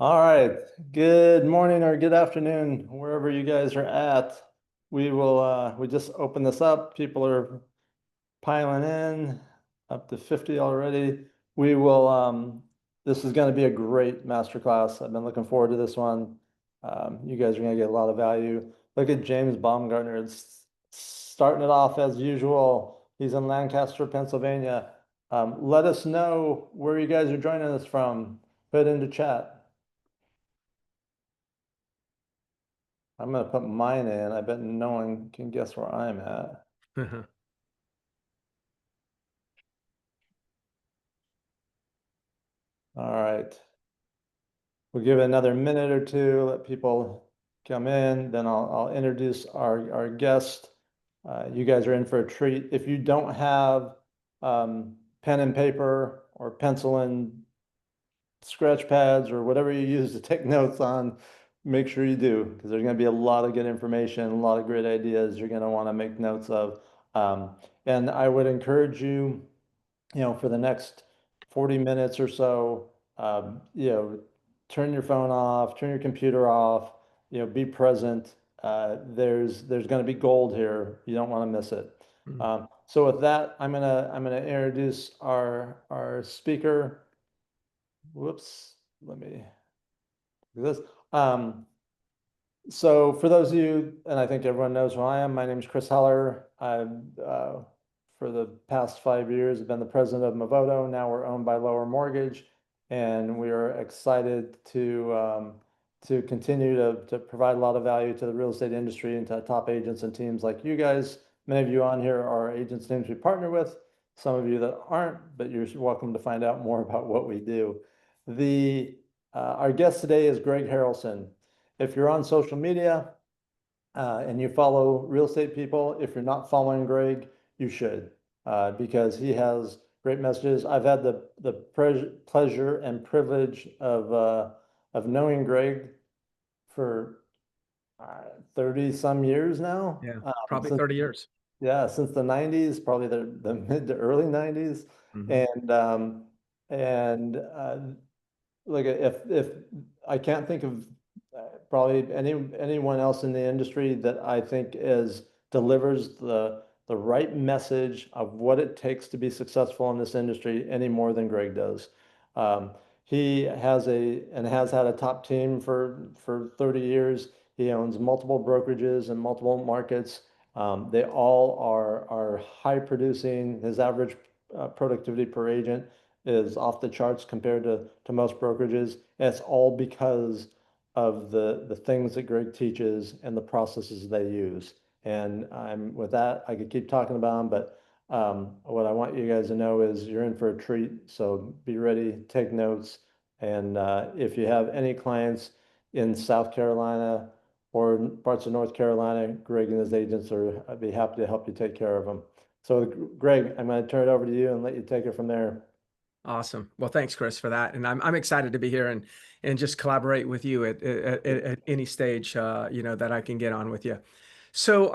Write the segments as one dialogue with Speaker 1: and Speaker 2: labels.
Speaker 1: All right. Good morning or good afternoon, wherever you guys are at. We just opened this up. People are piling in, up to 50 already. We will this is going to be a great masterclass. I've been looking forward to this one. You guys are going to get a lot of value. Look at James Baumgartner. It's starting it off as usual. He's in Lancaster, Pennsylvania. Let us know where you guys are joining us from. Put it into chat. I'm gonna put mine in. I bet no one can guess where I'm at. All right. We'll give it another minute or two, let people come in, then I'll introduce our guest. You guys are in for a treat. If you don't have pen and paper or pencil and scratch pads or whatever you use to take notes on, make sure you do, because there's going to be a lot of good information, a lot of great ideas you're going to want to make notes of. And I would encourage you, for the next 40 minutes or so, turn your phone off, turn your computer off, be present. There's going to be gold here. You don't want to miss it. So with that, I'm gonna introduce our speaker. Whoops, let me do this. So for those of you, and I think everyone knows who I am, my name is Chris Heller. For the past 5 years, I've been the president of Movoto. Now we're owned by Lower Mortgage, and we are excited to continue to provide a lot of value to the real estate industry and to top agents and teams like you guys. Many of you on here are agents teams we partner with. Some of you that aren't, but you're welcome to find out more about what we do. Our guest today is Greg Harrelson. If you're on social media and you follow real estate people, if you're not following Greg, you should, because he has great messages. I've had the pleasure and privilege of knowing Greg for 30 some years now.
Speaker 2: Yeah, probably 30 years.
Speaker 1: Yeah, since the 90s, probably the mid to early 90s.
Speaker 2: Mhm.
Speaker 1: And like if I can't think of probably anyone else in the industry that I think is delivers the right message of what it takes to be successful in this industry any more than Greg does. He has had a top team for 30 years. He owns multiple brokerages in multiple markets. They all are high producing. His average productivity per agent is off the charts compared to most brokerages. And it's all because of the things that Greg teaches and the processes they use. And with that, I could keep talking about them, but what I want you guys to know is you're in for a treat. So be ready, take notes. And if you have any clients in South Carolina or parts of North Carolina, Greg and his agents I'd be happy to help you take care of them. So Greg, I'm going to turn it over to you and let you take it from there.
Speaker 2: Awesome. Well, thanks, Chris, for that. And I'm excited to be here and just collaborate with you at any stage that I can get on with you. So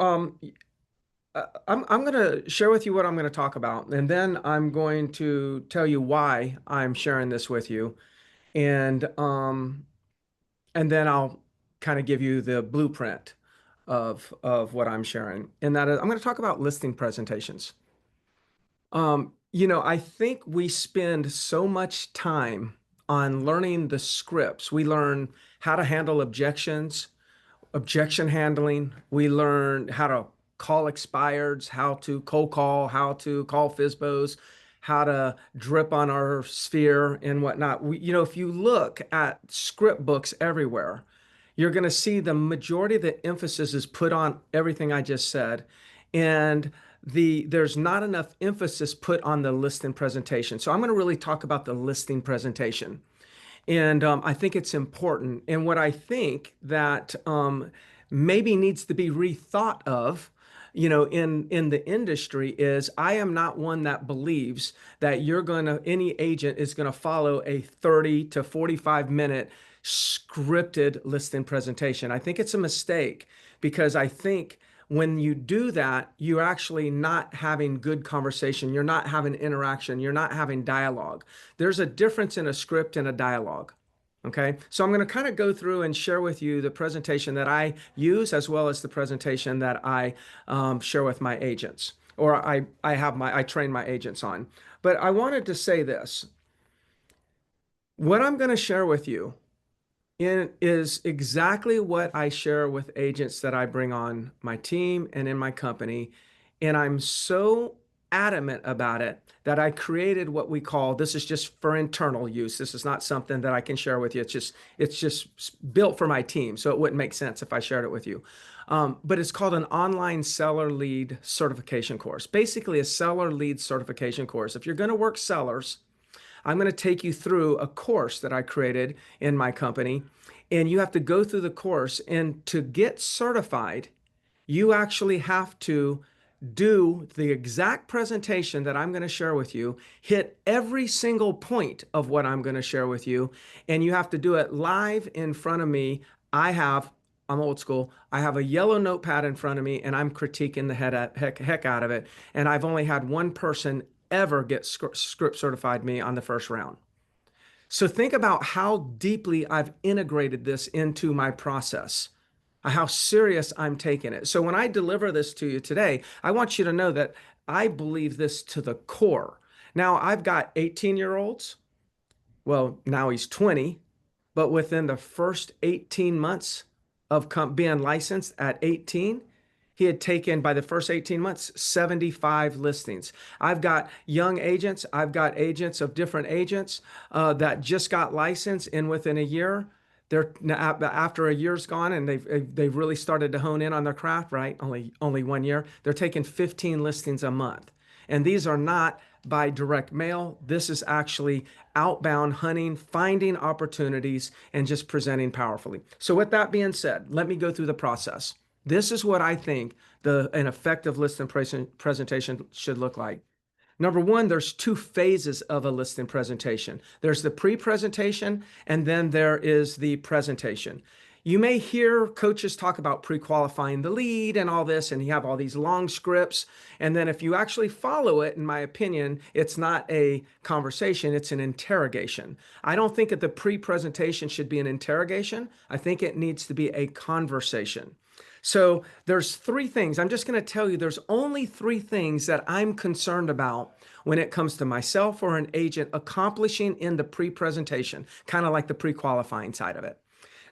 Speaker 2: I'm going to share with you what I'm going to talk about, and then I'm going to tell you why I'm sharing this with you, and then I'll kind of give you the blueprint of what I'm sharing. And that is, I'm going to talk about listing presentations. I think we spend so much time on learning the scripts. We learn how to handle objections, objection handling. We learn how to call expireds, how to cold call, how to call FISBOs, how to drip on our sphere and whatnot. If you look at script books everywhere, you're going to see the majority of the emphasis is put on everything I just said. And there's not enough emphasis put on the listing presentation. So I'm going to really talk about the listing presentation. And I think it's important. And what I think that maybe needs to be rethought of, in the industry is I am not one that believes that any agent is going to follow a 30 to 45 minute scripted listing presentation. I think it's a mistake because I think when you do that, you're actually not having good conversation. You're not having interaction. You're not having dialogue. There's a difference in a script and a dialogue. Okay, so I'm going to kind of go through and share with you the presentation that I use as well as the presentation that I share with my agents, or I train my agents on. But I wanted to say this. What I'm going to share with you is exactly what I share with agents that I bring on my team and in my company. And I'm so adamant about it that I created what we call, this is just for internal use. This is not something that I can share with you. It's just built for my team. So it wouldn't make sense if I shared it with you. But it's called an online seller lead certification course, basically a seller lead certification course. If you're going to work sellers, I'm going to take you through a course that I created in my company. And you have to go through the course. And to get certified, you actually have to do the exact presentation that I'm going to share with you, hit every single point of what I'm going to share with you, and you have to do it live in front of me. I'm old school. I have a yellow notepad in front of me, and I'm critiquing the heck out of it. And I've only had one person ever get script certified me on the first round. So think about how deeply I've integrated this into my process, how serious I'm taking it. So when I deliver this to you today, I want you to know that I believe this to the core. Now, I've got 18-year-olds. Well, now he's 20, but within the first 18 months of being licensed at 18, he had taken, by the first 18 months, 75 listings. I've got young agents. I've got agents of different agents that just got licensed, and within a year, they're after a year's gone and they've really started to hone in on their craft, right? Only 1 year. They're taking 15 listings a month. And these are not by direct mail. This is actually outbound hunting, finding opportunities, and just presenting powerfully. So with that being said, let me go through the process. This is what I think an effective listing presentation should look like. Number one, there's two phases of a listing presentation. There's the pre-presentation, and then there is the presentation. You may hear coaches talk about pre-qualifying the lead and all this, and you have all these long scripts. And then if you actually follow it, in my opinion, it's not a conversation, it's an interrogation. I don't think that the pre-presentation should be an interrogation. I think it needs to be a conversation. So there's three things. I'm just going to tell you there's only three things that I'm concerned about when it comes to myself or an agent accomplishing in the pre-presentation, kind of like the pre-qualifying side of it.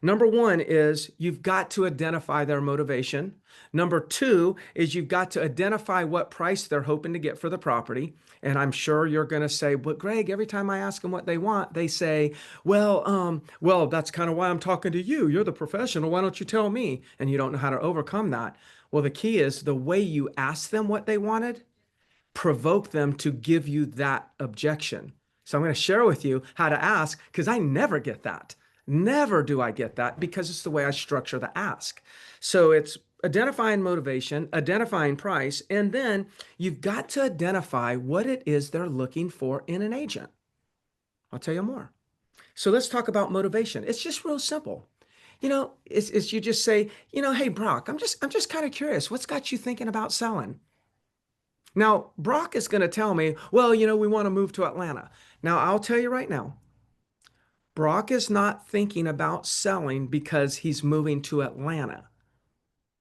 Speaker 2: Number one is you've got to identify their motivation. Number two is you've got to identify what price they're hoping to get for the property. And I'm sure you're going to say, but Greg, every time I ask them what they want, they say, well, that's kind of why I'm talking to you. You're the professional. Why don't you tell me? And you don't know how to overcome that. Well, the key is the way you ask them what they wanted, provoke them to give you that objection. So I'm going to share with you how to ask because I never get that. Never do I get that because it's the way I structure the ask. So it's identifying motivation, identifying price, and then you've got to identify what it is they're looking for in an agent. I'll tell you more. So let's talk about motivation. It's just real simple. It's you just say, hey Brock, I'm just kind of curious. What's got you thinking about selling? Now, Brock is going to tell me, well, we want to move to Atlanta. Now, I'll tell you right now, Brock is not thinking about selling because he's moving to Atlanta.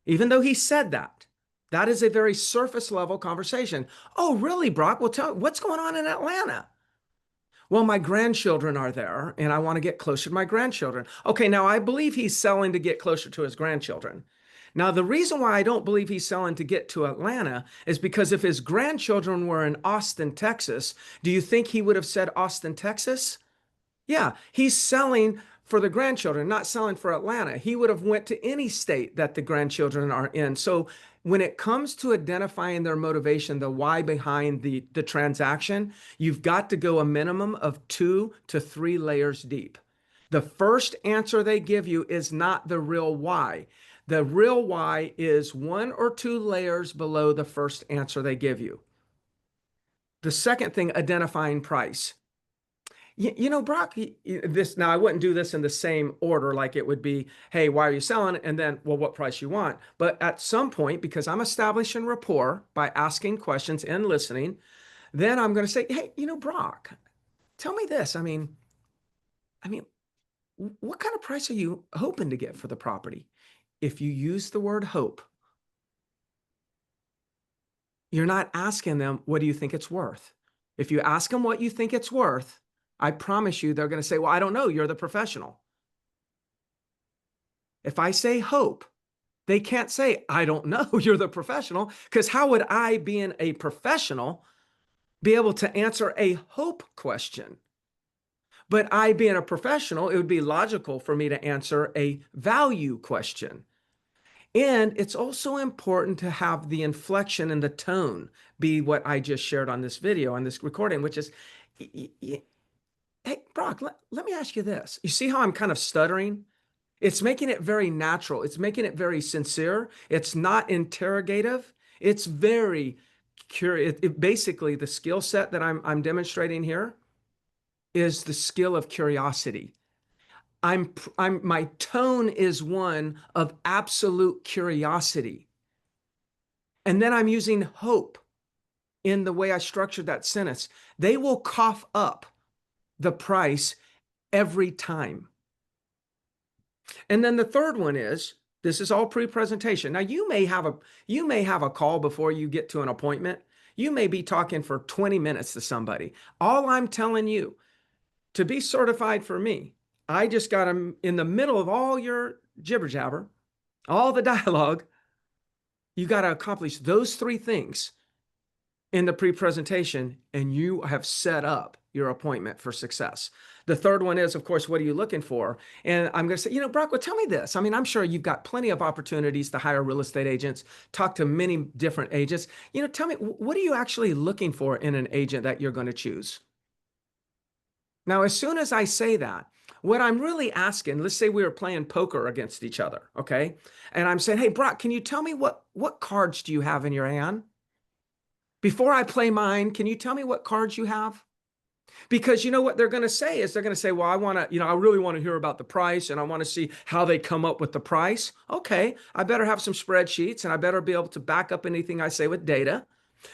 Speaker 2: Even though he said that, that is a very surface level conversation. Oh, really, Brock? Well, tell what's going on in Atlanta? Well, my grandchildren are there and I want to get closer to my grandchildren. Okay, now I believe he's selling to get closer to his grandchildren. Now, the reason why I don't believe he's selling to get to Atlanta is because if his grandchildren were in Austin, Texas, do you think he would have said Austin, Texas? Yeah, he's selling for the grandchildren, not selling for Atlanta. He would have went to any state that the grandchildren are in. So when it comes to identifying their motivation, the why behind the transaction, you've got to go a minimum of 2 to 3 layers deep. The first answer they give you is not the real why. The real why is 1 or 2 layers below the first answer they give you. The second thing, identifying price. Brock, this now I wouldn't do this in the same order, like it would be, hey, why are you selling? And then, well, what price you want? But at some point, because I'm establishing rapport by asking questions and listening, then I'm going to say, hey, Brock, tell me this. I mean, What kind of price are you hoping to get for the property? If you use the word hope, you're not asking them, what do you think it's worth? If you ask them what you think it's worth, I promise you they're going to say, well, I don't know. You're the professional. If I say hope, they can't say, I don't know. You're the professional. Because how would I, being a professional, be able to answer a hope question? But I, being a professional, it would be logical for me to answer a value question. And it's also important to have the inflection and the tone be what I just shared on this video, on this recording, which is, hey, Brock, let me ask you this. You see how I'm kind of stuttering? It's making it very natural. It's making it very sincere. It's not interrogative. It's very curious. Basically, the skill set that I'm demonstrating here is the skill of curiosity. My tone is one of absolute curiosity. And then I'm using hope in the way I structured that sentence. They will cough up the price every time. And then the third one is, this is all pre-presentation. Now you may have a call before you get to an appointment. You may be talking for 20 minutes to somebody. All I'm telling you, to be certified for me, I just got them in the middle of all your jibber jabber, all the dialogue. You got to accomplish those three things in the pre-presentation, and you have set up your appointment for success. The third one is, of course, what are you looking for? And I'm going to say, Brock, well, tell me this. I mean, I'm sure you've got plenty of opportunities to hire real estate agents, talk to many different agents. Tell me, what are you actually looking for in an agent that you're going to choose? Now, as soon as I say that, what I'm really asking, let's say we were playing poker against each other, okay? And I'm saying, hey, Brock, can you tell me what cards do you have in your hand? Before I play mine, can you tell me what cards you have? Because you know what they're going to say is they're going to say, well, I really want to hear about the price and I want to see how they come up with the price. Okay, I better have some spreadsheets and I better be able to back up anything I say with data.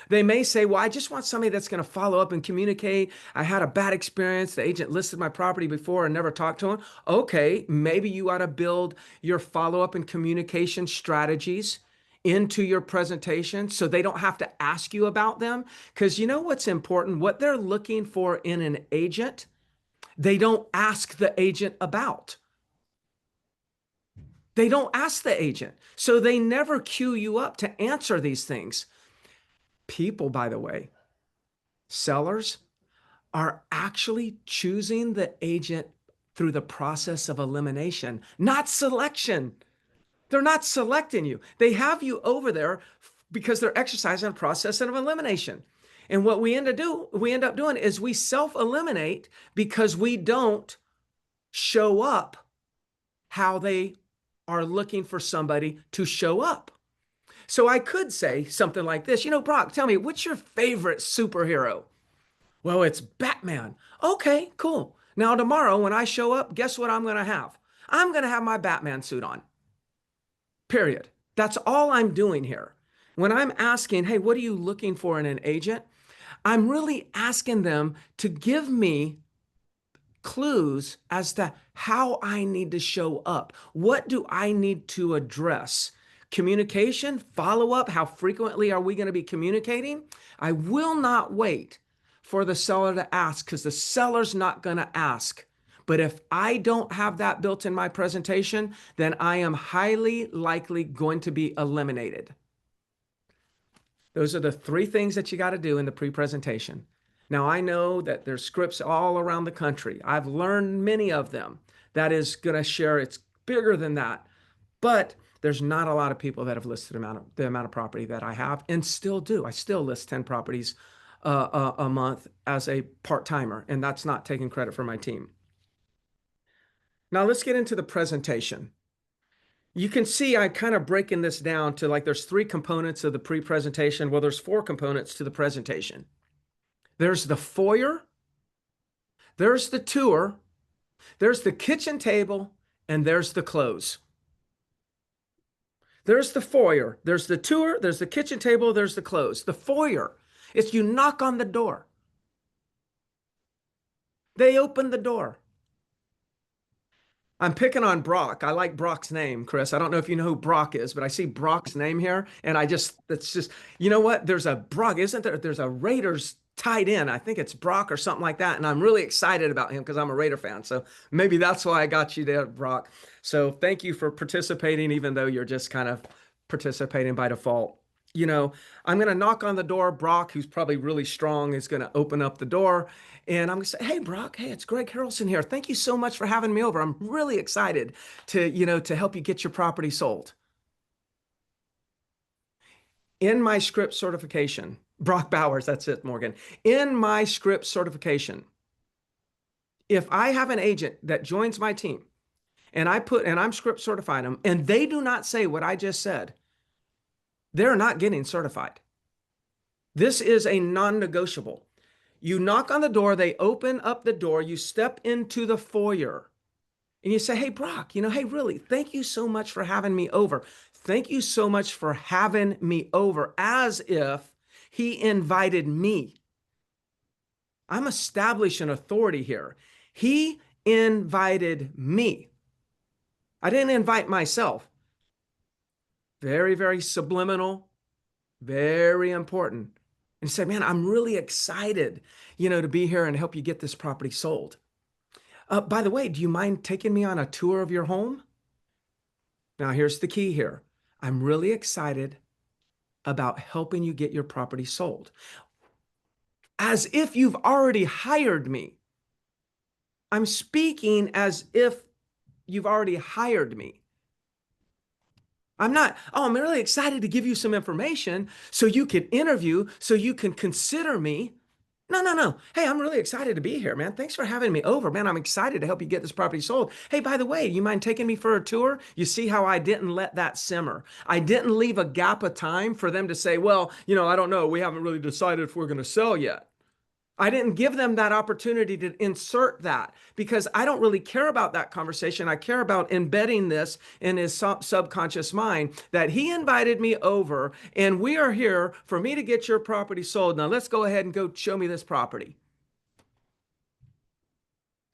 Speaker 2: They may say, well, I just want somebody that's going to follow up and communicate. I had a bad experience. The agent listed my property before and never talked to him. Okay, maybe you ought to build your follow up and communication strategies into your presentation so they don't have to ask you about them. Because you know what's important? What they're looking for in an agent, they don't ask the agent about. They don't ask the agent. So they never queue you up to answer these things. People, by the way, sellers are actually choosing the agent through the process of elimination, not selection. They're not selecting you. They have you over there because they're exercising a process of elimination. And what we end up doing is we self-eliminate because we don't show up how they are looking for somebody to show up. So I could say something like this, Brock, tell me, what's your favorite superhero? Well, it's Batman. Okay, cool. Now, tomorrow when I show up, guess what I'm going to have? I'm going to have my Batman suit on. Period. That's all I'm doing here. When I'm asking, hey, what are you looking for in an agent? I'm really asking them to give me clues as to how I need to show up. What do I need to address? Communication, follow up. How frequently are we going to be communicating? I will not wait for the seller to ask because the seller's not going to ask. But if I don't have that built in my presentation, then I am highly likely going to be eliminated. Those are the three things that you got to do in the pre-presentation. Now, I know that there's scripts all around the country. I've learned many of them. That is going to share, it's bigger than that. But there's not a lot of people that have listed the amount of property that I have and still do. I still list 10 properties a month as a part-timer, and that's not taking credit for my team. Now let's get into the presentation. You can see I kind of breaking this down to like there's three components of the pre-presentation. Well, there's four components to the presentation. There's the foyer, there's the tour, there's the kitchen table, and there's the close. There's the foyer, there's the tour, there's the kitchen table, there's the close. The foyer, it's you knock on the door. They open the door. I'm picking on Brock. I like Brock's name, Chris. I don't know if you know who Brock is, but I see Brock's name here, and that's just, you know what? There's a Brock, isn't there? There's a Raiders tight end. I think it's Brock or something like that, and I'm really excited about him because I'm a Raider fan. So maybe that's why I got you there, Brock. So thank you for participating, even though you're just kind of participating by default. You know, I'm going to knock on the door. Brock, who's probably really strong, is going to open up the door. And I'm going to say, hey, Brock, hey, it's Greg Harrelson here. Thank you so much for having me over. I'm really excited to help you get your property sold. In my script certification, Brock Bowers, that's it, Morgan. In my script certification, if I have an agent that joins my team and I'm script certifying them and they do not say what I just said, they're not getting certified. This is a non-negotiable. You knock on the door, they open up the door, you step into the foyer, and you say, hey, Brock, hey, really, thank you so much for having me over. Thank you so much for having me over, as if he invited me. I'm establishing authority here. He invited me. I didn't invite myself. Very, very subliminal, very important. And say, man, I'm really excited, to be here and help you get this property sold. By the way, do you mind taking me on a tour of your home? Now, here's the key here. I'm really excited about helping you get your property sold. As if you've already hired me. I'm speaking as if you've already hired me. I'm not, oh, I'm really excited to give you some information so you can interview, so you can consider me. No, no, no. Hey, I'm really excited to be here, man. Thanks for having me over, man. I'm excited to help you get this property sold. Hey, by the way, you mind taking me for a tour? You see how I didn't let that simmer. I didn't leave a gap of time for them to say, well, I don't know. We haven't really decided if we're going to sell yet. I didn't give them that opportunity to insert that because I don't really care about that conversation. I care about embedding this in his subconscious mind that he invited me over and we are here for me to get your property sold. Now let's go ahead and go show me this property.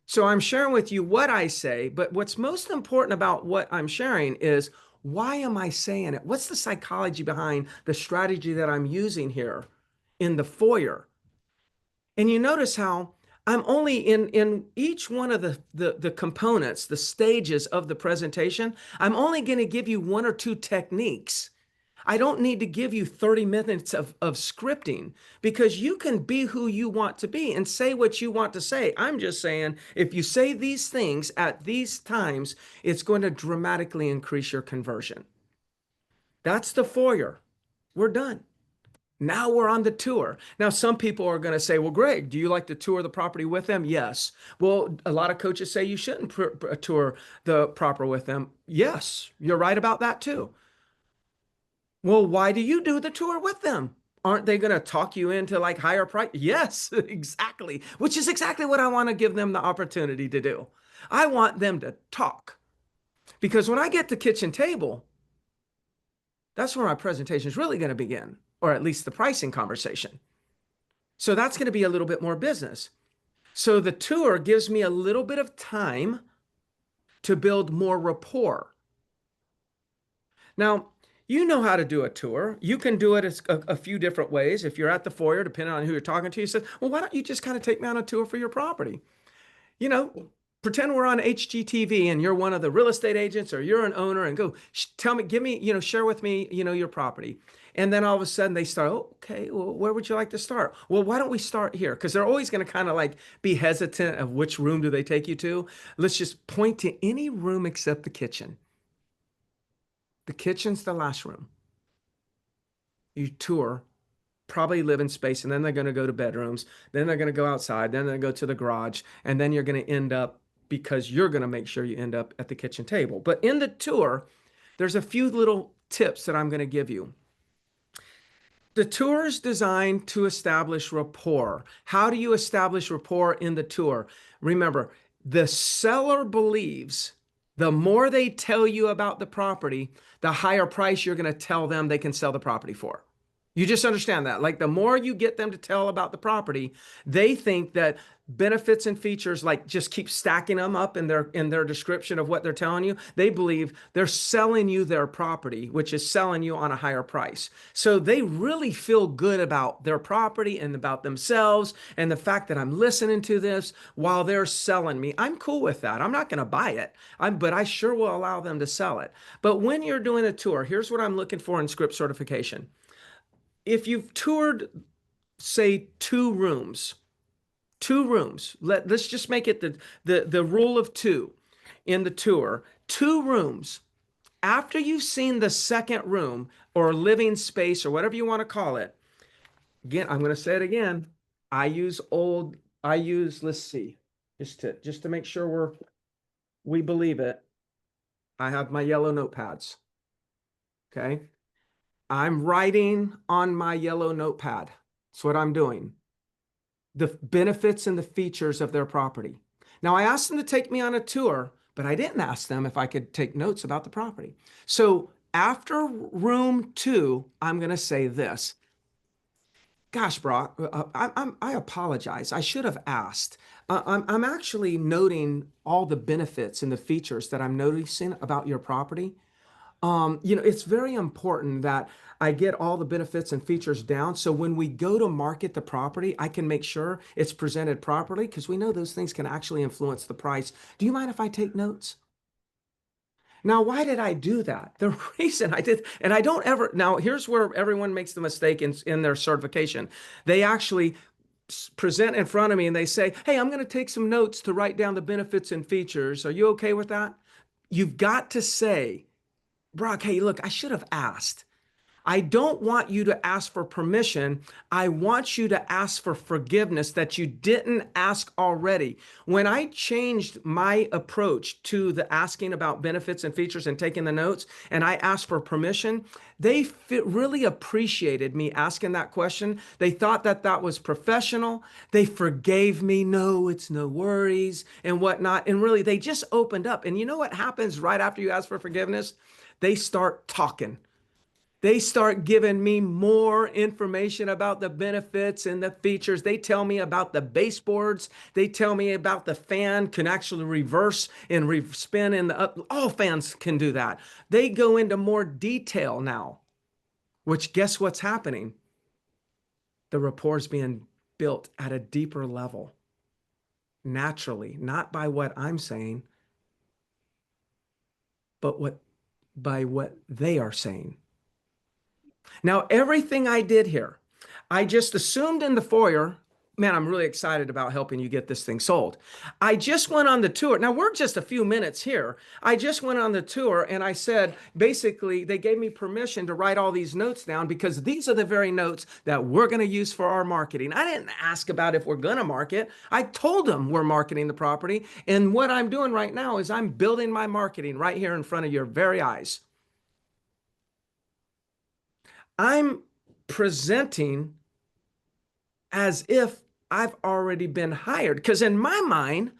Speaker 2: So I'm sharing with you what I say, but what's most important about what I'm sharing is why am I saying it? What's the psychology behind the strategy that I'm using here in the foyer? And you notice how I'm only in each one of the components, the stages of the presentation, I'm only going to give you one or two techniques. I don't need to give you 30 minutes of scripting because you can be who you want to be and say what you want to say. I'm just saying, if you say these things at these times, it's going to dramatically increase your conversion. That's the foyer. We're done. Now we're on the tour. Now, some people are going to say, well, Greg, do you like to tour the property with them? Yes. Well, a lot of coaches say you shouldn't tour the property with them. Yes, you're right about that too. Well, why do you do the tour with them? Aren't they going to talk you into like higher price? Yes, exactly. Which is exactly what I want to give them the opportunity to do. I want them to talk because when I get to kitchen table, that's where my presentation is really going to begin, or at least the pricing conversation. So that's going to be a little bit more business. So the tour gives me a little bit of time to build more rapport. Now, you know how to do a tour. You can do it a few different ways. If you're at the foyer, depending on who you're talking to, you say, well, why don't you just kind of take me on a tour for your property? Pretend we're on HGTV and you're one of the real estate agents or you're an owner and go tell me, give me, share with me, your property. And then all of a sudden they start, oh, okay, well, where would you like to start? Well, why don't we start here? Because they're always going to kind of like be hesitant of which room do they take you to. Let's just point to any room except the kitchen. The kitchen's the last room. You tour, probably live in space, and then they're going to go to bedrooms. Then they're going to go outside. Then they're going to go to the garage. And then you're going to end up, because you're going to make sure you end up at the kitchen table. But in the tour, there's a few little tips that I'm going to give you. The tour is designed to establish rapport. How do you establish rapport in the tour? Remember, the seller believes the more they tell you about the property, the higher price you're going to tell them they can sell the property for. You just understand that. Like the more you get them to tell about the property, they think that benefits and features, like just keep stacking them up in their description of what they're telling you, they believe they're selling you their property, which is selling you on a higher price. So they really feel good about their property and about themselves and the fact that I'm listening to this while they're selling me. I'm cool with that. I'm not going to buy it. But I sure will allow them to sell it. But when you're doing a tour, here's what I'm looking for in script certification. If you've toured, say, two rooms. Let's just make it the rule of two in the tour. Two rooms. After you've seen the second room or living space or whatever you want to call it, again, I'm going to say it again. Let's see, just to make sure we believe it. I have my yellow notepads. Okay. I'm writing on my yellow notepad. That's what I'm doing. The benefits and the features of their property. Now, I asked them to take me on a tour, but I didn't ask them if I could take notes about the property. So after room 2, I'm going to say this. Gosh, Brock, I apologize. I should have asked. I'm actually noting all the benefits and the features that I'm noticing about your property. It's very important that I get all the benefits and features down. So when we go to market the property, I can make sure it's presented properly because we know those things can actually influence the price. Do you mind if I take notes? Now, why did I do that? The reason I did, and I don't ever, now here's where everyone makes the mistake in their certification. They actually present in front of me and they say, hey, I'm going to take some notes to write down the benefits and features. Are you okay with that? You've got to say, Brock, hey, look, I should have asked. I don't want you to ask for permission. I want you to ask for forgiveness that you didn't ask already. When I changed my approach to the asking about benefits and features and taking the notes, and I asked for permission, they really appreciated me asking that question. They thought that that was professional. They forgave me. No, it's no worries and whatnot. And really, they just opened up. And you know what happens right after you ask for forgiveness? They start talking. They start giving me more information about the benefits and the features. They tell me about the baseboards. They tell me about the fan can actually reverse and spin in the up. All fans can do that. They go into more detail now, which guess what's happening? The rapport is being built at a deeper level, naturally, not by what I'm saying, but by what they are saying. Now, everything I did here, I just assumed in the foyer, man, I'm really excited about helping you get this thing sold. I just went on the tour. Now, we're just a few minutes here. I just went on the tour and I said, basically, they gave me permission to write all these notes down because these are the very notes that we're going to use for our marketing. I didn't ask about if we're going to market. I told them we're marketing the property. And what I'm doing right now is I'm building my marketing right here in front of your very eyes. I'm presenting as if I've already been hired. Because in my mind,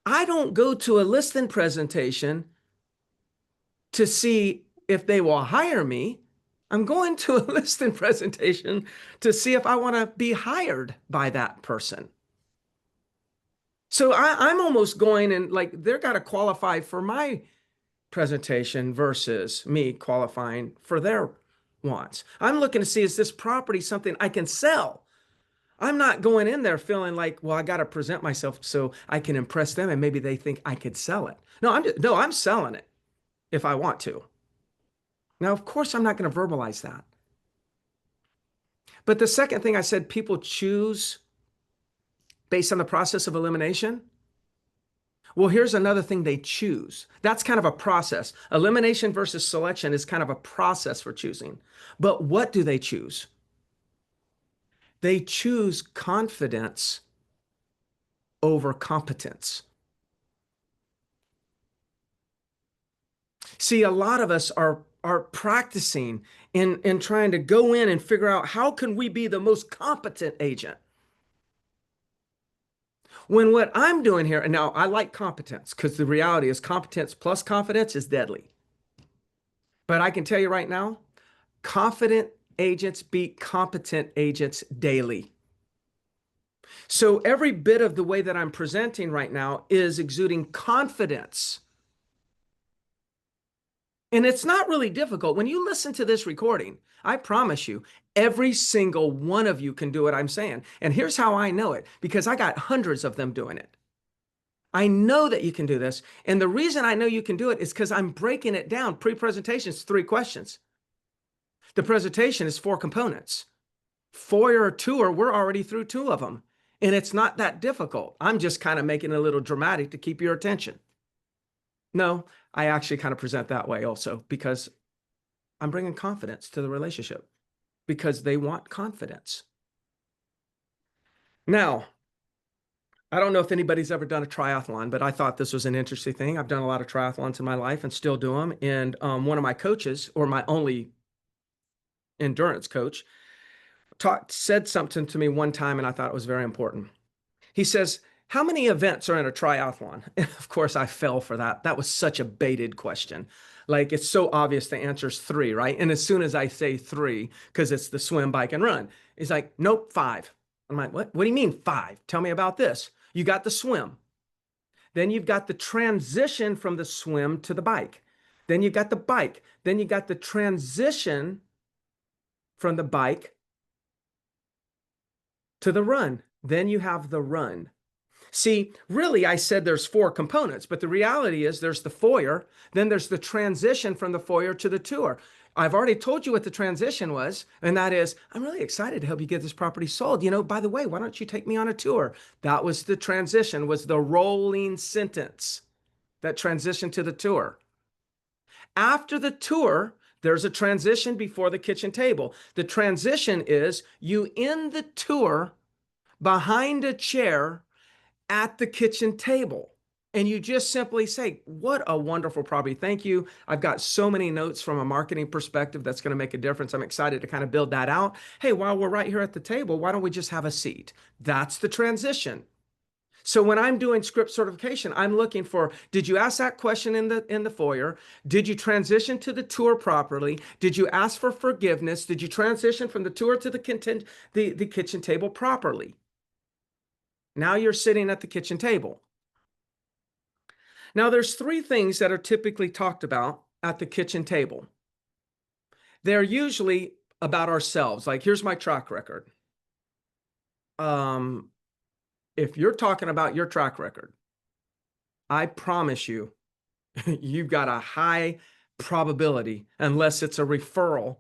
Speaker 2: I don't go to a listing presentation to see if they will hire me. I'm going to a listing presentation to see if I want to be hired by that person. So I'm almost going and like they're got to qualify for my presentation versus me qualifying for their wants. I'm looking to see, is this property something I can sell? I'm not going in there feeling like, well, I got to present myself so I can impress them and maybe they think I could sell it. No, I'm selling it if I want to. Now, of course, I'm not going to verbalize that. But the second thing I said, people choose based on the process of elimination. Well, here's another thing they choose. That's kind of a process. Elimination versus selection is kind of a process for choosing. But what do they choose? They choose confidence over competence. See, a lot of us are practicing in trying to go in and figure out how can we be the most competent agent. When what I'm doing here, and now I like competence because the reality is competence plus confidence is deadly. But I can tell you right now, confident agents beat competent agents daily. So every bit of the way that I'm presenting right now is exuding confidence. And it's not really difficult. When you listen to this recording, I promise you, every single one of you can do what I'm saying. And here's how I know it, because I got hundreds of them doing it. I know that you can do this. And the reason I know you can do it is because I'm breaking it down. Pre-presentation is 3 questions. The presentation is 4 components. Foyer or tour, we're already through 2 of them. And it's not that difficult. I'm just kind of making it a little dramatic to keep your attention. No, I actually kind of present that way also because I'm bringing confidence to the relationship because they want confidence. Now, I don't know if anybody's ever done a triathlon, but I thought this was an interesting thing. I've done a lot of triathlons in my life and still do them. And one of my coaches, or my only endurance coach, said something to me one time, and I thought it was very important. He says, "How many events are in a triathlon?" And of course, I fell for that. That was such a baited question. Like, it's so obvious the answer is 3, right? And as soon as I say 3, because it's the swim, bike, and run, he's like, "Nope, 5." I'm like, "What? What do you mean 5? Tell me about this." You got the swim. Then you've got the transition from the swim to the bike. Then you got the bike. Then you got the transition from the bike to the run. Then you have the run. See, really, I said there's 4 components, but the reality is there's the foyer, then there's the transition from the foyer to the tour. I've already told you what the transition was, and that is, I'm really excited to help you get this property sold. By the way, why don't you take me on a tour? That was the transition, was the rolling sentence that transitioned to the tour. After the tour, there's a transition before the kitchen table. The transition is you end the tour behind a chair at the kitchen table. And you just simply say, "What a wonderful property. Thank you. I've got so many notes from a marketing perspective that's going to make a difference. I'm excited to kind of build that out. Hey, while we're right here at the table, why don't we just have a seat?" That's the transition. So when I'm doing script certification, I'm looking for, did you ask that question in the foyer? Did you transition to the tour properly? Did you ask for forgiveness? Did you transition from the tour to the kitchen table properly? Now you're sitting at the kitchen table. Now there's 3 things that are typically talked about at the kitchen table. They're usually about ourselves. Like, here's my track record. Um, if you're talking about your track record, I promise you, you've got a high probability, unless it's a referral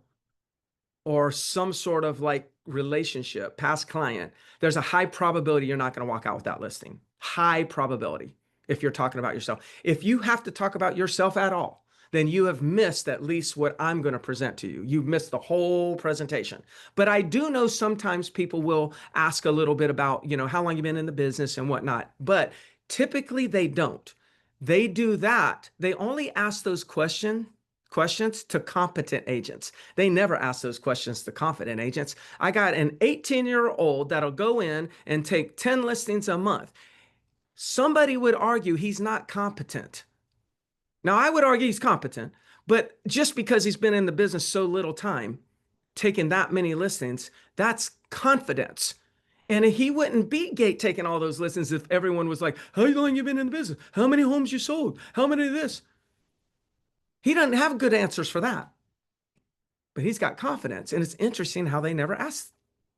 Speaker 2: or some sort of like relationship, past client, there's a high probability you're not going to walk out with that listing. High probability if you're talking about yourself. If you have to talk about yourself at all, then you have missed at least what I'm going to present to you. You've missed the whole presentation. But I do know sometimes people will ask a little bit about, how long you've been in the business and whatnot. But typically they don't. They do that. They only ask those questions to competent agents. They never ask those questions to confident agents. I got an 18-year-old that'll go in and take 10 listings a month. Somebody would argue he's not competent. Now, I would argue he's competent, but just because he's been in the business so little time, taking that many listings, that's confidence. And he wouldn't be taking all those listings if everyone was like, "How long you been in the business? How many homes you sold? How many of this?" He doesn't have good answers for that, but he's got confidence. And it's interesting how they never ask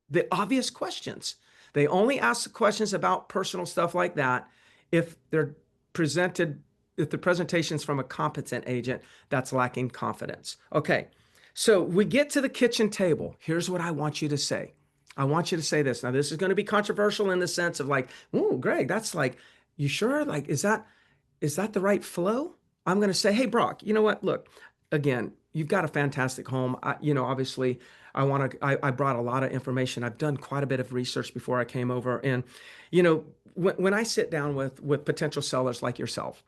Speaker 2: the obvious questions. They only ask the questions about personal stuff like that if they're presented, if the presentation's from a competent agent that's lacking confidence. Okay, so we get to the kitchen table. Here's what I want you to say. I want you to say this. Now, this is going to be controversial in the sense of like, "Oh, Greg, that's like, you sure? Like, is that the right flow?" I'm going to say, "Hey, Brock, you know what? Look, again, you've got a fantastic home. Obviously, I brought a lot of information. I've done quite a bit of research before I came over. And, when I sit down with potential sellers like yourself,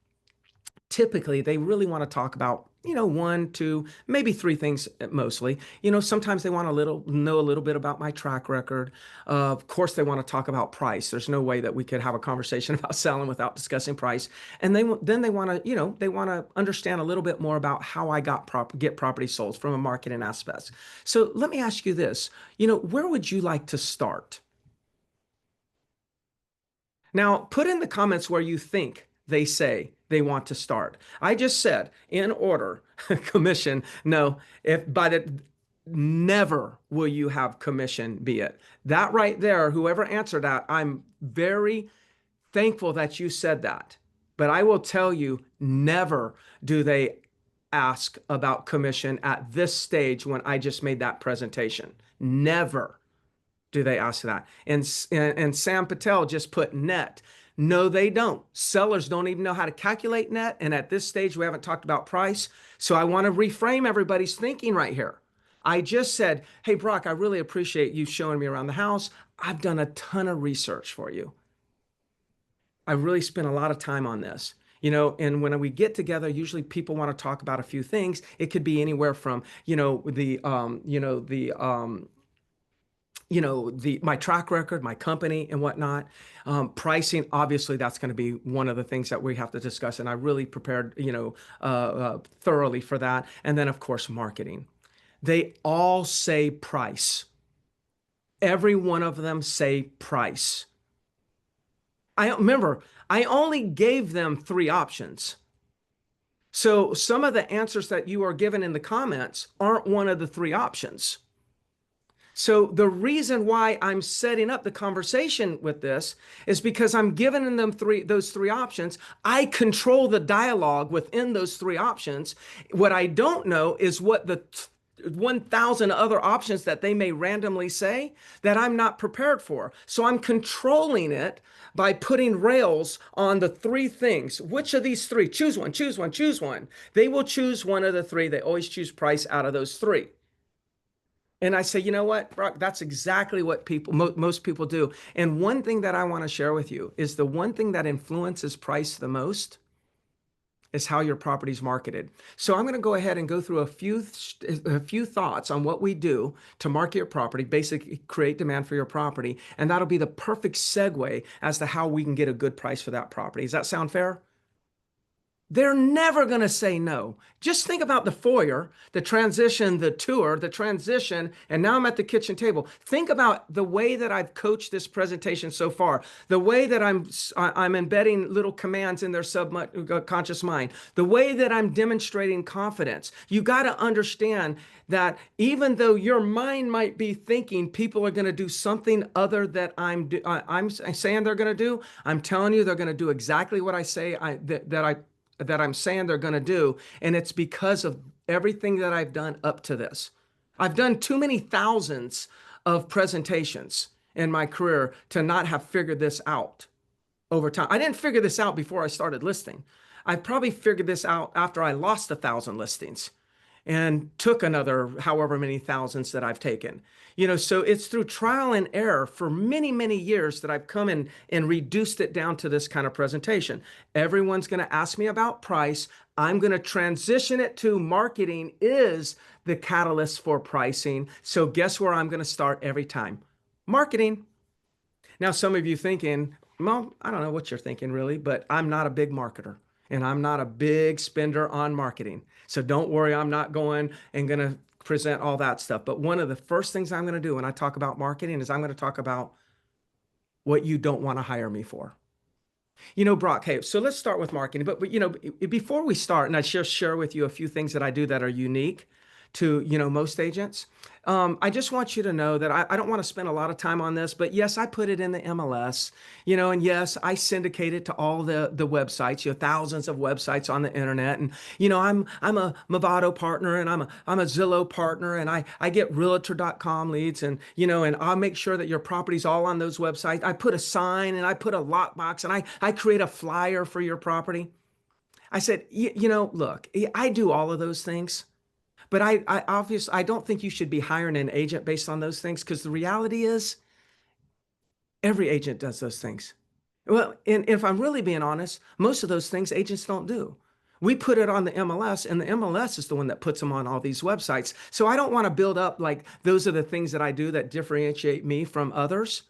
Speaker 2: typically they really want to talk about, 1, 2, maybe 3 things mostly. Sometimes they want know a little bit about my track record. Of course, they want to talk about price. There's no way that we could have a conversation about selling without discussing price. And then they want to, they want to understand a little bit more about how I get property sold from a marketing aspect. So let me ask you this, where would you like to start? Now, put in the comments where you think they say they want to start. I just said in order, commission. No, if by the never will you have commission be it. That right there, whoever answered that, I'm very thankful that you said that. But I will tell you, never do they ask about commission at this stage when I just made that presentation. Never do they ask that. And Sam Patel just put net. No, they don't. Sellers don't even know how to calculate net. And at this stage, we haven't talked about price. So I want to reframe everybody's thinking right here. I just said, hey, Brock, I really appreciate you showing me around the house. I've done a ton of research for you. I really spent a lot of time on this. And when we get together, usually people want to talk about a few things. It could be anywhere from, my track record, my company and whatnot. Pricing, obviously, that's going to be one of the things that we have to discuss. And I really prepared, thoroughly for that. And then, of course, marketing. They all say price. Every one of them say price. I remember, I only gave them 3 options. So some of the answers that you are given in the comments aren't one of the 3 options. So the reason why I'm setting up the conversation with this is because I'm giving them those three options. I control the dialogue within those 3 options. What I don't know is what the 1,000 other options that they may randomly say that I'm not prepared for. So I'm controlling it by putting rails on the 3 things. Which of these 3? Choose one, choose one, choose one. They will choose one of the 3. They always choose price out of those 3. And I say, you know what, Brock, that's exactly what most people do. And one thing that I want to share with you is the one thing that influences price the most is how your property is marketed. So I'm going to go ahead and go through a few thoughts on what we do to market your property, basically create demand for your property. And that'll be the perfect segue as to how we can get a good price for that property. Does that sound fair? They're never going to say no. Just think about the foyer, the transition, the tour, the transition, and now I'm at the kitchen table. Think about the way that I've coached this presentation so far, the way that I'm embedding little commands in their subconscious mind, the way that I'm demonstrating confidence. You got to understand that even though your mind might be thinking people are going to do something other that I'm saying they're going to do, I'm telling you they're going to do exactly what I say that I'm saying they're going to do. And it's because of everything that I've done up to this. I've done too many thousands of presentations in my career to not have figured this out over time. I didn't figure this out before I started listing. I probably figured this out after I lost 1,000 listings and took another however many thousands that I've taken. So it's through trial and error for many, many years that I've come in and reduced it down to this kind of presentation. Everyone's going to ask me about price. I'm going to transition it to marketing is the catalyst for pricing. So guess where I'm going to start every time? Marketing. Now, some of you thinking, well, I don't know what you're thinking really, but I'm not a big marketer and I'm not a big spender on marketing. So don't worry, I'm not going and going to present all that stuff. But one of the first things I'm going to do when I talk about marketing is I'm going to talk about what you don't want to hire me for. Brock, hey, so let's start with marketing. But before we start, and I just share with you a few things that I do that are unique to, most agents. I just want you to know that I don't want to spend a lot of time on this, but yes, I put it in the MLS, and yes, I syndicate it to all the websites, thousands of websites on the internet. And, I'm a Movado partner and I'm a Zillow partner and I get realtor.com leads and, and I'll make sure that your property's all on those websites. I put a sign and I put a lockbox and I create a flyer for your property. I said, look, I do all of those things. But I don't think you should be hiring an agent based on those things because the reality is every agent does those things. Well, and if I'm really being honest, most of those things agents don't do. We put it on the MLS and the MLS is the one that puts them on all these websites. So I don't want to build up like those are the things that I do that differentiate me from others.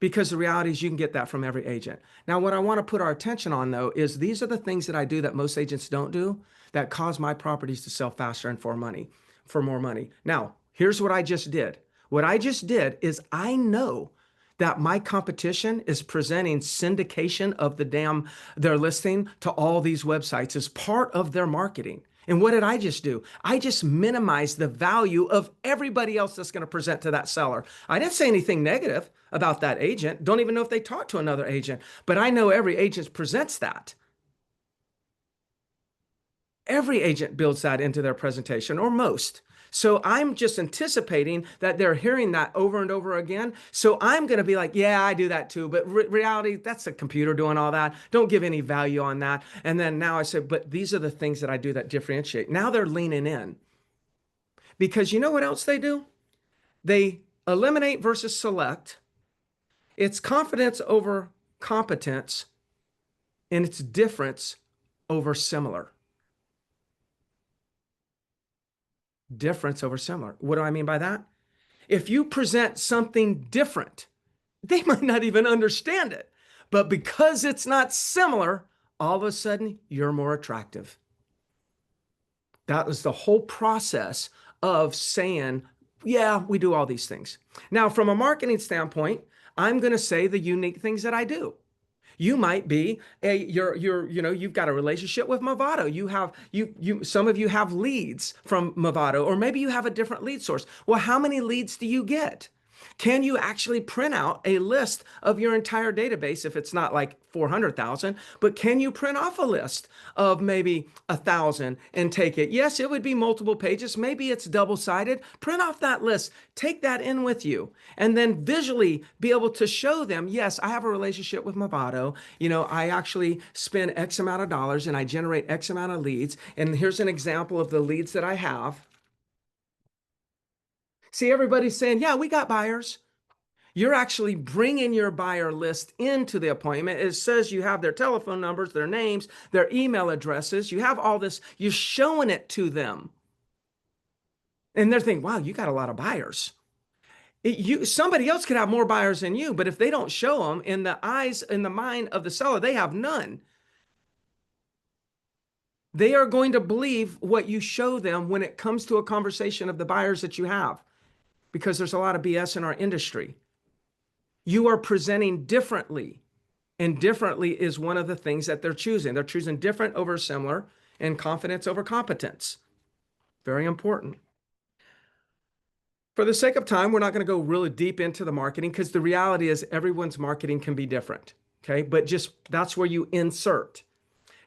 Speaker 2: Because the reality is you can get that from every agent. Now, what I want to put our attention on, though, is these are the things that I do that most agents don't do that cause my properties to sell faster and for more money. Now, here's what I just did. What I just did is I know that my competition is presenting syndication of their listing to all these websites as part of their marketing. And what did I just do? I just minimized the value of everybody else that's going to present to that seller. I didn't say anything negative about that agent. Don't even know if they talked to another agent, but I know every agent presents that. Every agent builds that into their presentation, or most. So I'm just anticipating that they're hearing that over and over again. So I'm going to be like, yeah, I do that too. But reality, that's the computer doing all that. Don't give any value on that. And then now I said, but these are the things that I do that differentiate. Now they're leaning in, because you know what else they do? They eliminate versus select. It's confidence over competence, and it's difference over similar. Difference over similar. What do I mean by that? If you present something different, they might not even understand it. But because it's not similar, all of a sudden you're more attractive. That was the whole process of saying, yeah, we do all these things. Now, from a marketing standpoint, I'm going to say the unique things that I do. You might be you've got a relationship with Movado. Some of you have leads from Movado, or maybe you have a different lead source. Well, how many leads do you get? Can you actually print out a list of your entire database if it's not like 400,000, but can you print off a list of maybe 1,000 and take it? Yes, it would be multiple pages. Maybe it's double-sided. Print off that list, take that in with you, and then visually be able to show them, yes, I have a relationship with Movado. I actually spend X amount of dollars and I generate X amount of leads. And here's an example of the leads that I have. See, everybody's saying, yeah, we got buyers. You're actually bringing your buyer list into the appointment. It says you have their telephone numbers, their names, their email addresses. You have all this. You're showing it to them. And they're thinking, wow, you got a lot of buyers. Somebody else could have more buyers than you, but if they don't show them, in the eyes, in the mind of the seller, they have none. They are going to believe what you show them when it comes to a conversation of the buyers that you have, because there's a lot of BS in our industry. You are presenting differently, and differently is one of the things that they're choosing. They're choosing different over similar and confidence over competence. Very important. For the sake of time, we're not going to go really deep into the marketing, because the reality is everyone's marketing can be different. Okay, but just that's where you insert.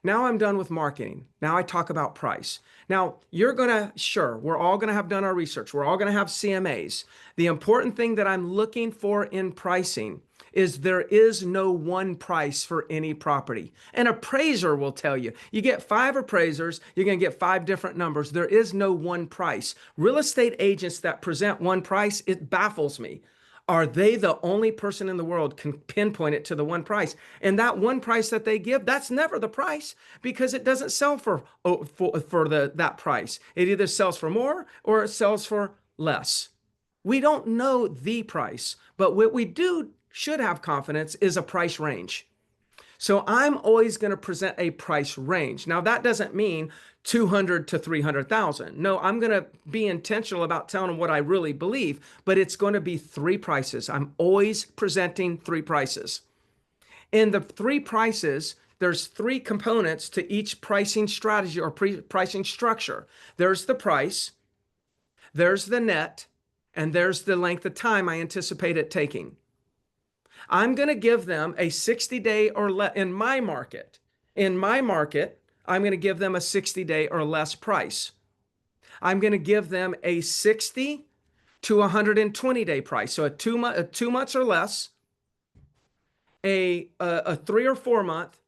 Speaker 2: Now I'm done with marketing. Now I talk about price. Now we're all going to have done our research. We're all going to have CMAs. The important thing that I'm looking for in pricing is there is no one price for any property. An appraiser will tell you, you get 5 appraisers, you're going to get 5 different numbers. There is no one price. Real estate agents that present one price, it baffles me. Are they the only person in the world can pinpoint it to the one price? And that one price that they give, that's never the price, because it doesn't sell for that price. It either sells for more or it sells for less. We don't know the price, but what we should have confidence is a price range. So I'm always going to present a price range. Now, that doesn't mean 200 to 300,000. No, I'm going to be intentional about telling them what I really believe, but it's going to be 3 prices. I'm always presenting 3 prices. In the 3 prices, there's 3 components to each pricing strategy or pricing structure. There's the price, there's the net, and there's the length of time I anticipate it taking. I'm going to give them a 60-day or less in my market. In my market, I'm going to give them a 60-day or less price. I'm going to give them a 60 to 120-day price. So a 2 months or less, a 3 or 4 month,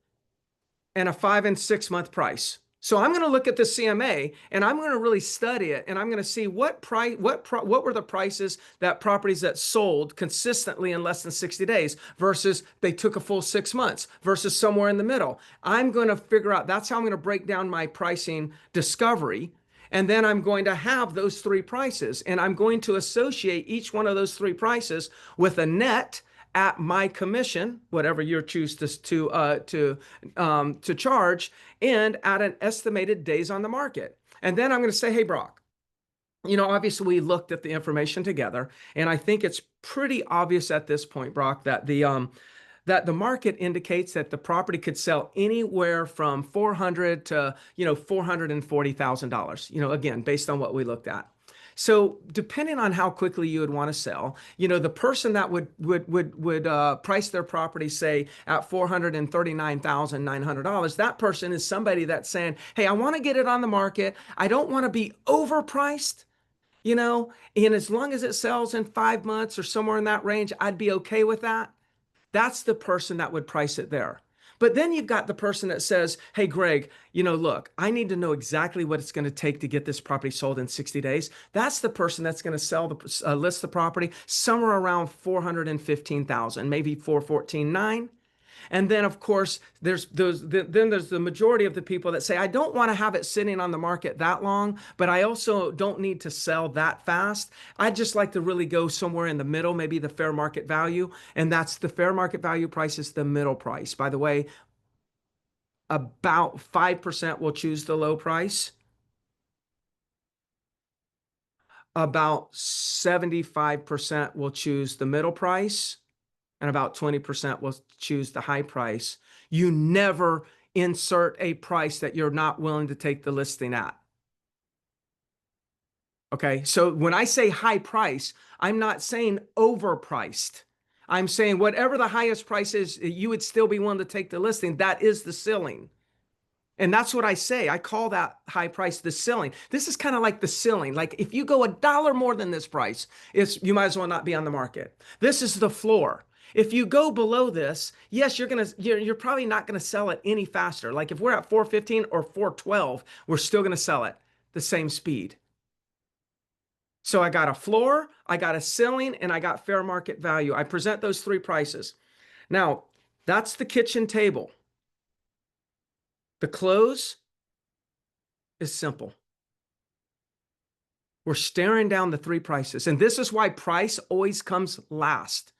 Speaker 2: and a 5 and 6 month price. So I'm going to look at the CMA and I'm going to really study it, and I'm going to see what were the prices that properties that sold consistently in less than 60 days versus they took a full 6 months versus somewhere in the middle. I'm going to figure out, that's how I'm going to break down my pricing discovery. And then I'm going to have those 3 prices, and I'm going to associate each one of those 3 prices with a net at my commission, whatever you choose to charge, and at an estimated days on the market. And then I'm going to say, hey, Brock, Obviously we looked at the information together, and I think it's pretty obvious at this point, Brock, that the market indicates that the property could sell anywhere from 400 to, $440,000, again, based on what we looked at. So depending on how quickly you would want to sell, the person that would price their property, say at $439,900, that person is somebody that's saying, hey, I want to get it on the market. I don't want to be overpriced, and as long as it sells in 5 months or somewhere in that range, I'd be okay with that. That's the person that would price it there. But then you've got the person that says, hey, Greg, look, I need to know exactly what it's going to take to get this property sold in 60 days. That's the person that's going to list the property somewhere around 415,000, maybe 414,900. And then, of course, there's the majority of the people that say, I don't want to have it sitting on the market that long, but I also don't need to sell that fast. I'd just like to really go somewhere in the middle, maybe the fair market value. And that's the fair market value price is the middle price. By the way, about 5% will choose the low price. About 75% will choose the middle price, and about 20% will choose the high price. You never insert a price that you're not willing to take the listing at. Okay, so when I say high price, I'm not saying overpriced. I'm saying whatever the highest price is, you would still be willing to take the listing. That is the ceiling. And that's what I say. I call that high price the ceiling. This is kind of like the ceiling. Like if you go $1 more than this price, you might as well not be on the market. This is the floor. If you go below this, yes, you're probably not gonna sell it any faster. Like if we're at 415 or 412, we're still gonna sell it the same speed. So I got a floor, I got a ceiling, and I got fair market value. I present those three prices. Now, that's the kitchen table. The close is simple. We're staring down the three prices. And this is why price always comes last.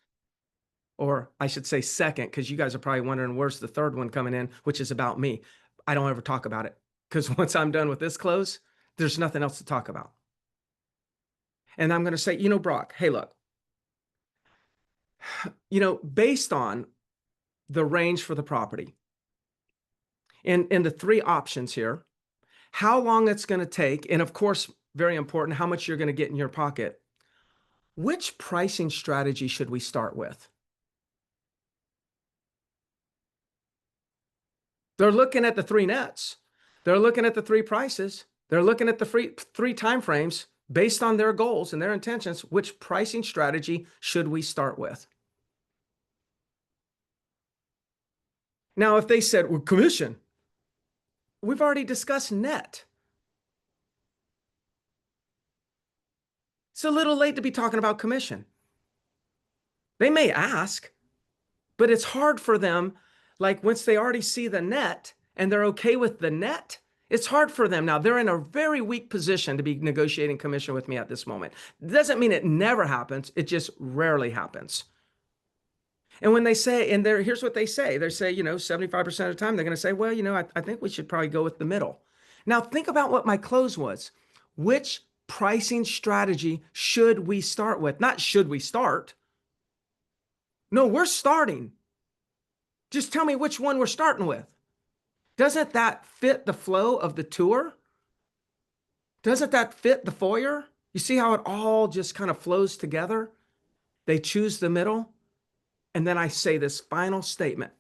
Speaker 2: Or I should say second, because you guys are probably wondering where's the third one coming in, which is about me. I don't ever talk about it, because once I'm done with this close, there's nothing else to talk about. And I'm going to say, Brock, hey, look, based on the range for the property and the three options here, how long it's going to take, and of course, very important, how much you're going to get in your pocket, which pricing strategy should we start with? They're looking at the three nets. They're looking at the three prices. They're looking at the three time frames based on their goals and their intentions. Which pricing strategy should we start with? Now, if they said, well, commission, we've already discussed net. It's a little late to be talking about commission. They may ask, but it's hard for them. Like once they already see the net and they're okay with the net, it's hard for them. Now they're in a very weak position to be negotiating commission with me at this moment. It doesn't mean it never happens. It just rarely happens. And when they say, and here's what they say, 75% of the time, they're going to say, well, I think we should probably go with the middle. Now think about what my close was. Which pricing strategy should we start with? Not should we start. No, we're starting. Just tell me which one we're starting with. Doesn't that fit the flow of the tour? Doesn't that fit the foyer? You see how it all just kind of flows together? They choose the middle. And then I say this final statement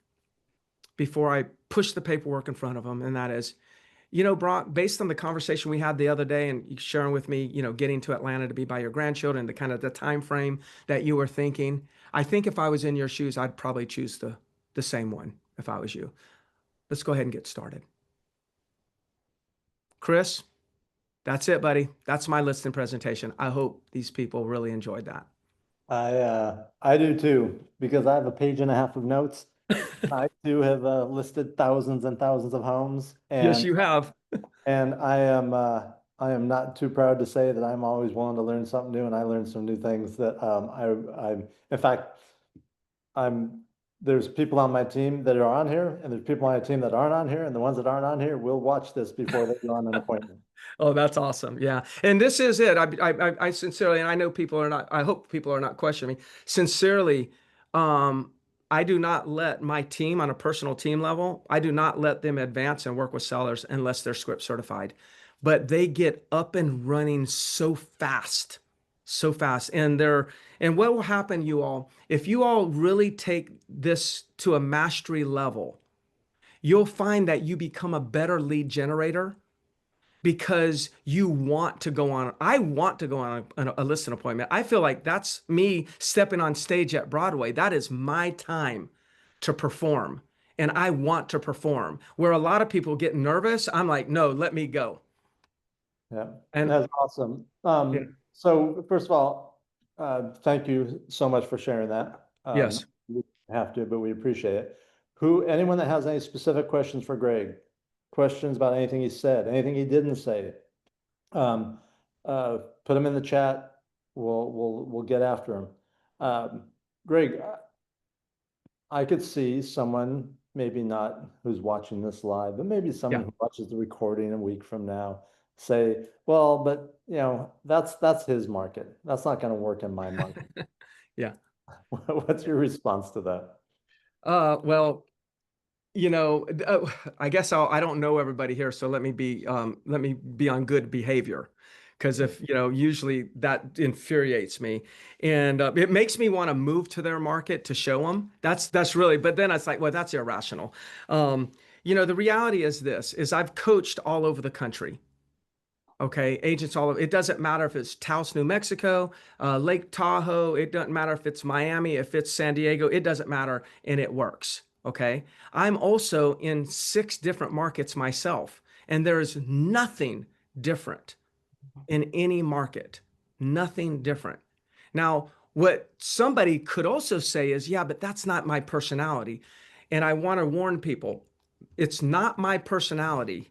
Speaker 2: before I push the paperwork in front of them. And that is, Brock, based on the conversation we had the other day and you sharing with me, getting to Atlanta to be by your grandchildren, the kind of the time frame that you were thinking, I think if I was in your shoes, I'd probably choose the same one if I was you. Let's go ahead and get started. Chris, that's it, buddy. That's my listing presentation. I hope these people really enjoyed that.
Speaker 1: I do too, because I have a page and a half of notes. I too have listed thousands and thousands of homes,
Speaker 2: Yes,
Speaker 1: and
Speaker 2: you have.
Speaker 1: I am not too proud to say that I'm always willing to learn something new, and I learned some new things that in fact I'm there's people on my team that are on here, and there's people on my team that aren't on here, and the ones that aren't on here will watch this before they go on an appointment.
Speaker 2: Oh, that's awesome. Yeah. And this is it. I sincerely, and I know people are not, I hope people are not questioning me. Sincerely, um, I do not let my team on a personal team level, I do not let them advance and work with sellers unless they're script certified. But they get up and running so fast, so fast. And what will happen, you all, if you all really take this to a mastery level, you'll find that you become a better lead generator because you want to go on. I want to go on a listing appointment. I feel like that's me stepping on stage at Broadway. That is my time to perform. And I want to perform. Where a lot of people get nervous, I'm like, no, let me go.
Speaker 1: Yeah,
Speaker 2: And
Speaker 1: that's awesome.
Speaker 2: yeah,
Speaker 1: So first of all, thank you so much for sharing that.
Speaker 2: yes.
Speaker 1: We have to, but we appreciate it. Anyone that has any specific questions for Greg, questions about anything he said, anything he didn't say, um, put them in the chat. We'll get after him. Um, Greg, I could see someone, maybe not who's watching this live, but maybe someone
Speaker 2: Yeah.
Speaker 1: who watches the recording a week from now say, well, but that's his market. That's not going to work in my market.
Speaker 2: Yeah.
Speaker 1: What's your response to that?
Speaker 2: Well, I guess I don't know everybody here, so let me be on good behavior. Because if, usually that infuriates me, and it makes me want to move to their market to show them. That's really, but then it's like, well, that's irrational. The reality is this, is I've coached all over the country. Okay, agents all over. It doesn't matter if it's Taos, New Mexico, Lake Tahoe. It doesn't matter if it's Miami, if it's San Diego. It doesn't matter, and it works. Okay, I'm also in 6 different markets myself, and there is nothing different in any market. Nothing different. Now, what somebody could also say is, yeah, but that's not my personality. And I want to warn people, it's not my personality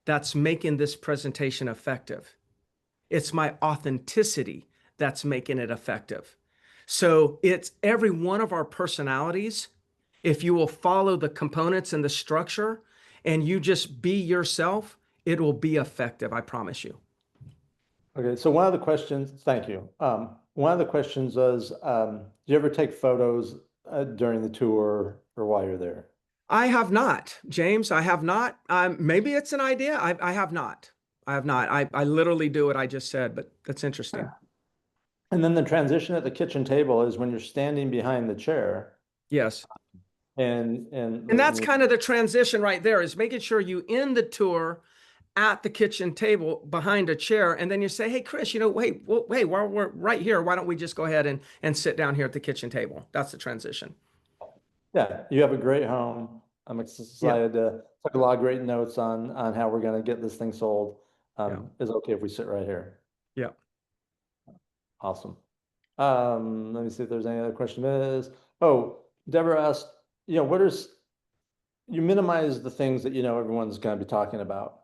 Speaker 2: that's making this presentation effective. It's my authenticity that's making it effective. So it's every one of our personalities. If you will follow the components and the structure and you just be yourself, it will be effective. I promise you.
Speaker 1: Okay, so one of the questions, thank you. One of the questions was, do you ever take photos during the tour or while you're there?
Speaker 2: I have not, James. I have not. Maybe it's an idea. I have not. I have not. I literally do what I just said, but that's interesting.
Speaker 1: And then the transition at the kitchen table is when you're standing behind the chair
Speaker 2: Yes.
Speaker 1: and
Speaker 2: And that's kind of the transition right there is making sure you end the tour at the kitchen table behind a chair. And then you say, hey, Chris, wait, well, hey, while we're right here, why don't we just go ahead and sit down here at the kitchen table? That's the transition.
Speaker 1: yeah, you have a great home. I'm
Speaker 2: Yeah.
Speaker 1: excited to took a lot of great notes on how we're going to get this thing sold.
Speaker 2: Yeah.
Speaker 1: Is it okay if we sit right here?
Speaker 2: Yeah.
Speaker 1: Awesome. Let me see if there's any other question is. Oh, Deborah asked, what is you minimize the things that everyone's going to be talking about,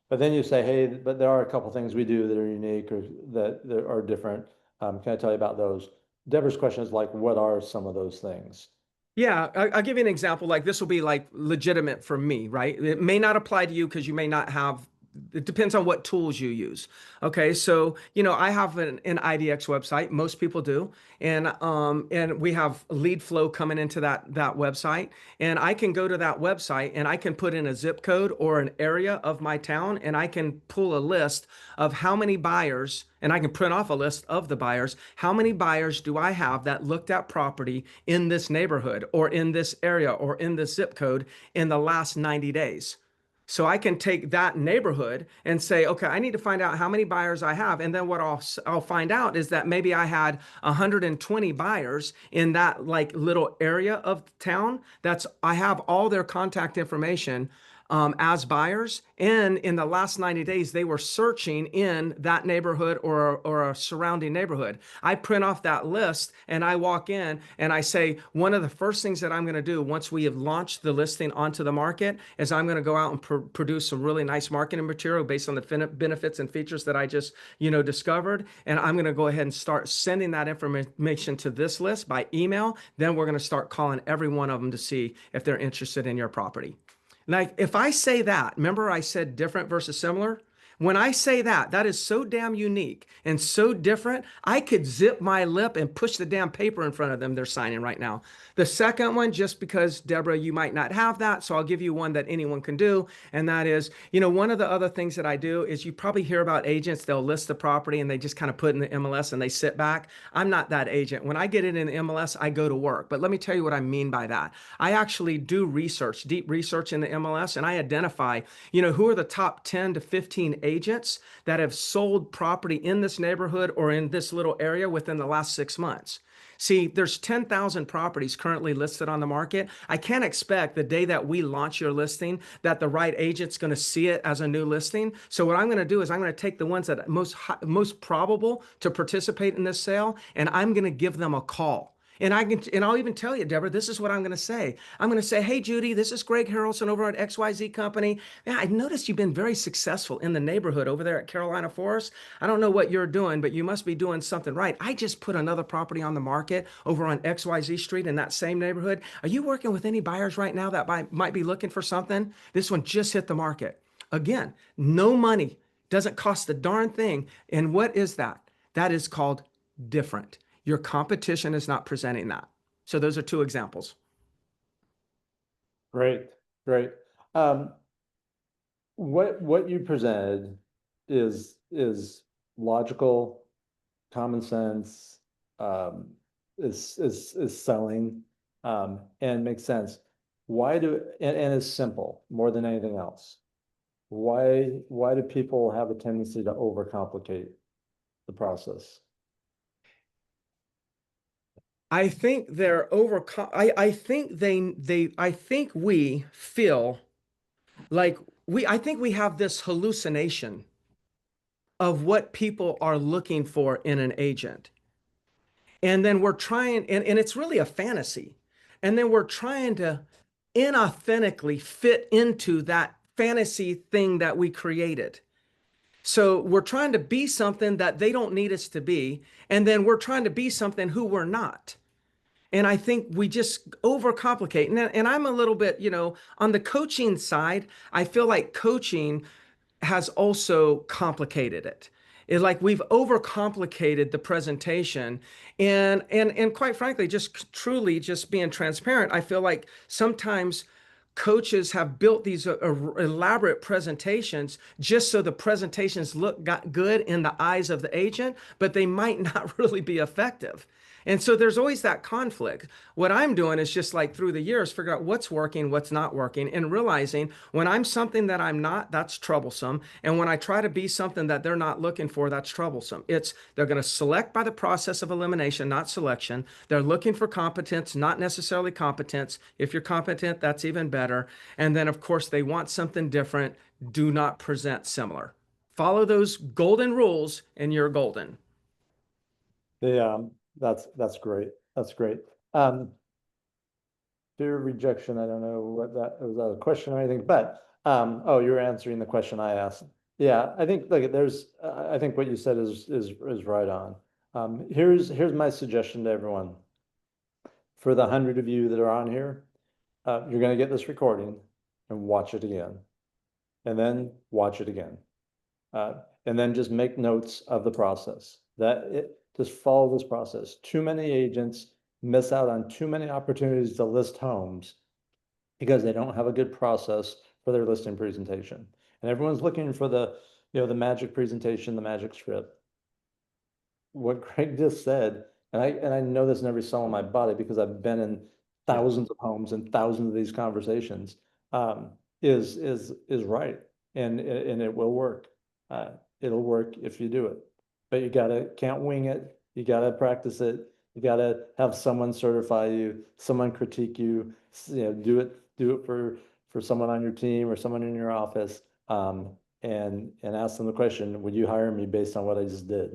Speaker 1: but then you say, hey, but there are a couple things we do that are unique or that are different. Can I tell you about those? Deborah's question is like, what are some of those things?
Speaker 2: Yeah, I'll give you an example. Like this will be like legitimate for me, right? It may not apply to you because you may not have, it depends on what tools you use. Okay, so I have an IDX website. Most people do, and we have lead flow coming into that website, and I can go to that website and I can put in a zip code or an area of my town, and I can pull a list of how many buyers, and I can print off a list of the buyers. How many buyers do I have that looked at property in this neighborhood or in this area or in this zip code in the last 90 days? So I can take that neighborhood and say, okay, I need to find out how many buyers I have. And then what I'll find out is that maybe I had 120 buyers in that like little area of town. I have all their contact information. as buyers. And in the last 90 days, they were searching in that neighborhood or a surrounding neighborhood. I print off that list and I walk in and I say, one of the first things that I'm going to do once we have launched the listing onto the market is I'm going to go out and produce some really nice marketing material based on the benefits and features that I just, discovered. And I'm going to go ahead and start sending that information to this list by email. Then we're going to start calling every one of them to see if they're interested in your property. Like if I say that, remember I said different versus similar? When I say that, that is so damn unique and so different, I could zip my lip and push the damn paper in front of them they're signing right now. The second one, just because, Deborah, you might not have that, so I'll give you one that anyone can do. And that is, one of the other things that I do is you probably hear about agents, they'll list the property and they just kind of put in the MLS and they sit back. I'm not that agent. When I get it in the MLS, I go to work. But let me tell you what I mean by that. I actually do research, deep research in the MLS, and I identify, who are the top 10 to 15 agents that have sold property in this neighborhood or in this little area within the last 6 months. See, there's 10,000 properties currently listed on the market. I can't expect the day that we launch your listing that the right agent's going to see it as a new listing. So what I'm going to do is I'm going to take the ones that are most probable to participate in this sale, and I'm going to give them a call. And I'll even tell you, Deborah, this is what I'm going to say. I'm going to say, hey, Judy, this is Greg Harrelson over at XYZ Company. Man, I noticed you've been very successful in the neighborhood over there at Carolina Forest. I don't know what you're doing, but you must be doing something right. I just put another property on the market over on XYZ Street in that same neighborhood. Are you working with any buyers right now that might be looking for something? This one just hit the market. Again, no money, doesn't cost a darn thing. And what is that? That is called different. Your competition is not presenting that. So those are two examples.
Speaker 1: Great, great. Um, what you presented is logical, common sense, is selling, and makes sense. And is simple more than anything else. Why do people have a tendency to overcomplicate the process?
Speaker 2: I think they're over. I think I think we feel like I think we have this hallucination of what people are looking for in an agent. And then we're trying, and it's really a fantasy. And then we're trying to inauthentically fit into that fantasy thing that we created. So we're trying to be something that they don't need us to be. And then we're trying to be something who we're not. And I think we just overcomplicate. And I'm a little bit, on the coaching side, I feel like coaching has also complicated it. It's like we've overcomplicated the presentation. And quite frankly, just truly just being transparent, I feel like sometimes coaches have built these elaborate presentations just so the presentations look good in the eyes of the agent, but they might not really be effective. And so there's always that conflict. What I'm doing is just like through the years, figure out what's working, what's not working, and realizing when I'm something that I'm not, that's troublesome. And when I try to be something that they're not looking for, that's troublesome. They're going to select by the process of elimination, not selection. They're looking for competence, not necessarily competence. If you're competent, that's even better. And then, of course, they want something different. Do not present similar. Follow those golden rules, and you're golden.
Speaker 1: That's great. That's great. Um, fear of rejection. I don't know what that was, a question or anything, but oh, you're answering the question I asked. Yeah, I think like I think what you said is right on. Here's my suggestion to everyone. For the 100 of you that are on here, you're going to get this recording and watch it again, and then watch it again, and then just make notes of the process. Just follow this process. Too many agents miss out on too many opportunities to list homes because they don't have a good process for their listing presentation. And everyone's looking for the magic presentation, the magic script. What Greg just said, and I know this in every cell in my body because I've been in thousands of homes and thousands of these conversations, is right, and it will work. It'll work if you do it, but can't wing it. You gotta practice it. You gotta have someone certify you, someone critique you. Do it for someone on your team or someone in your office, and ask them the question, would you hire me based on what I just did?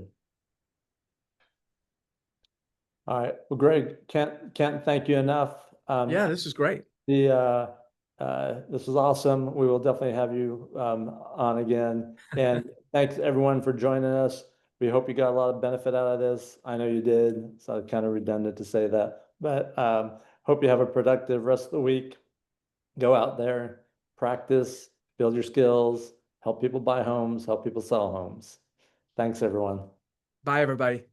Speaker 1: All right. Well, Greg, can't thank you enough.
Speaker 2: Yeah, this is great.
Speaker 1: This was awesome. We will definitely have you on again. And thanks everyone for joining us. We hope you got a lot of benefit out of this. I know you did, so it's kind of redundant to say that. But hope you have a productive rest of the week. Go out there, practice, build your skills, help people buy homes, help people sell homes. Thanks, everyone.
Speaker 2: Bye, everybody.